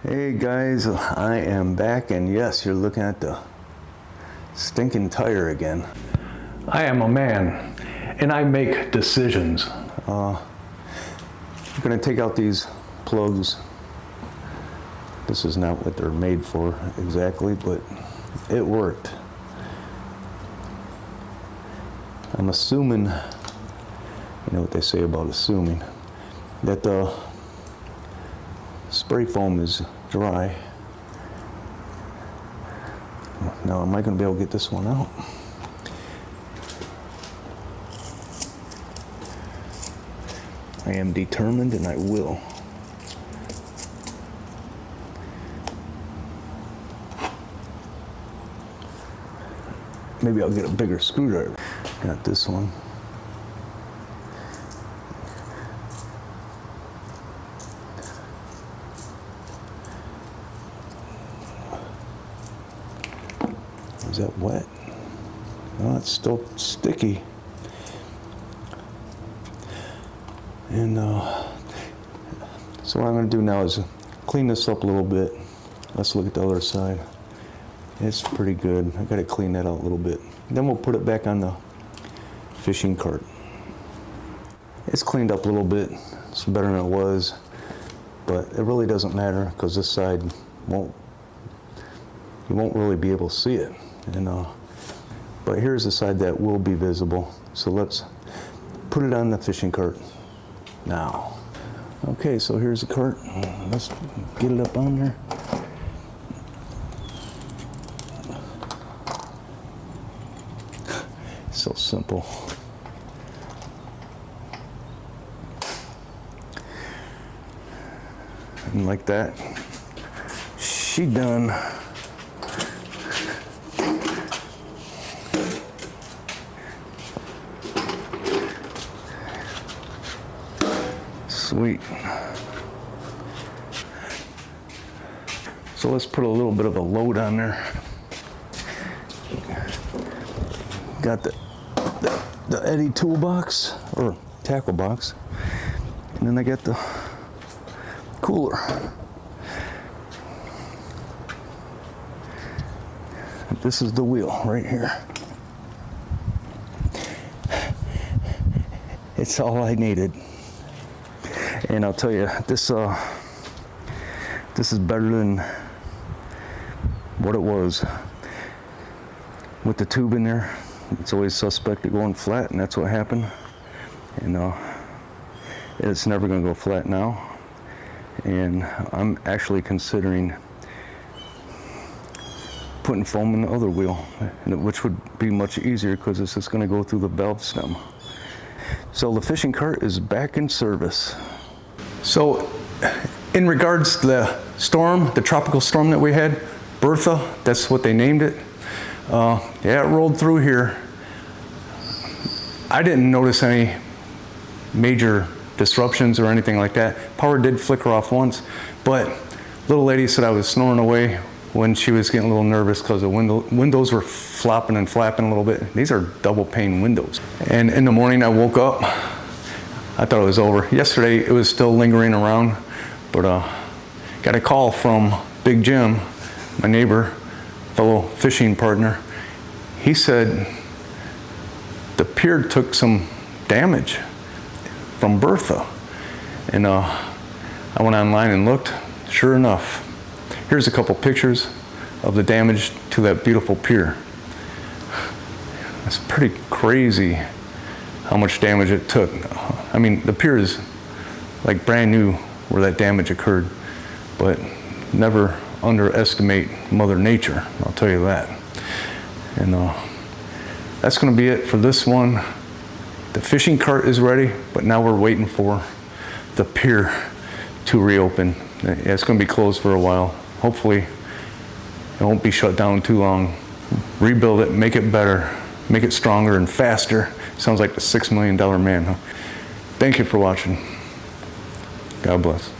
Hey guys, I am back, and yes, you're looking at the stinking tire again. I am a man, and I make decisions. I'm gonna take out these plugs. This is not what they're made for exactly, but it worked. I'm assuming, you know what they say about assuming, that the spray foam is dry. Now, am I going to be able to get this one out? I am determined, and I will. Maybe I'll get a bigger screwdriver. Got this one. Is that wet? No, it's still sticky. And so what I'm going to do now is clean this up a little bit. Let's look at the other side. It's pretty good. I got to clean that out a little bit. Then we'll put it back on the fishing cart. It's cleaned up a little bit. It's better than it was, but it really doesn't matter because this side you won't really be able to see it. And but here's the side that will be visible. So let's put it on the fishing cart now. Okay, so here's the cart. Let's get it up on there. So simple. And like that, she done. Sweet. So let's put a little bit of a load on there. Got the Eddie toolbox, or tackle box, and then I got the cooler. This is the wheel right here. It's all I needed. And I'll tell you, this is better than what it was. With the tube in there, it's always suspect of going flat, and that's what happened. And it's never going to go flat now. And I'm actually considering putting foam in the other wheel, which would be much easier because it's just going to go through the valve stem. So the fishing cart is back in service. So in regards to the storm, the tropical storm that we had, Bertha, that's what they named it. Yeah, it rolled through here. I didn't notice any major disruptions or anything like that. Power did flicker off once, but little lady said I was snoring away when she was getting a little nervous because the windows were flopping and flapping a little bit. These are double pane windows. And in the morning I woke up, I thought it was over. Yesterday it was still lingering around, but got a call from Big Jim, my neighbor, fellow fishing partner. He said the pier took some damage from Bertha. And I went online and looked. Sure enough, here's a couple pictures of the damage to that beautiful pier. It's pretty crazy how much damage it took. I mean, the pier is like brand new where that damage occurred, but never underestimate Mother Nature, I'll tell you that. And that's going to be it for this one. The fishing cart is ready, but now we're waiting for the pier to reopen. It's going to be closed for a while. Hopefully it won't be shut down too long. Rebuild it, make it better, make it stronger and faster. Sounds like the $6 million man, huh? Thank you for watching. God bless.